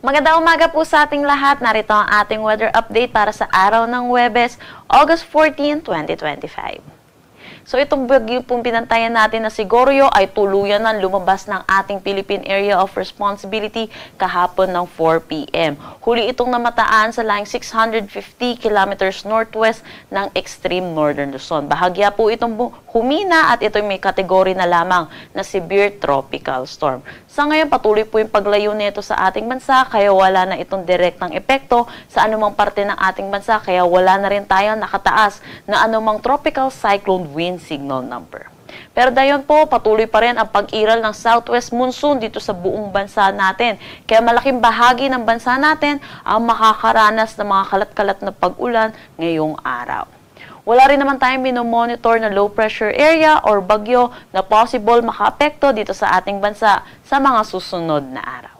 Magandang umaga po sa ating lahat. Narito ang ating weather update para sa araw ng Huwebes, August 14, 2025. So itong bagyo pong pinantayan natin na si Goryo ay tuluyan ng lumabas ng ating Philippine Area of Responsibility kahapon ng 4 p.m. Huli itong namataan sa laing 650 kilometers northwest ng extreme northern Luzon. Bahagya po itong humina at ito'y may kategory na lamang na severe tropical storm. Sa ngayon, patuloy po yung paglayo nito sa ating bansa, kaya wala na itong direktang epekto sa anumang parte ng ating bansa, kaya wala na rin tayong nakataas na anumang tropical cyclone wind signal number. Pero dayon po, patuloy pa rin ang pag-iral ng southwest monsoon dito sa buong bansa natin. Kaya malaking bahagi ng bansa natin ang makakaranas ng mga kalat-kalat na pag-ulan ngayong araw. Wala rin naman tayong minomonitor na low pressure area or bagyo na possible makaapekto dito sa ating bansa sa mga susunod na araw.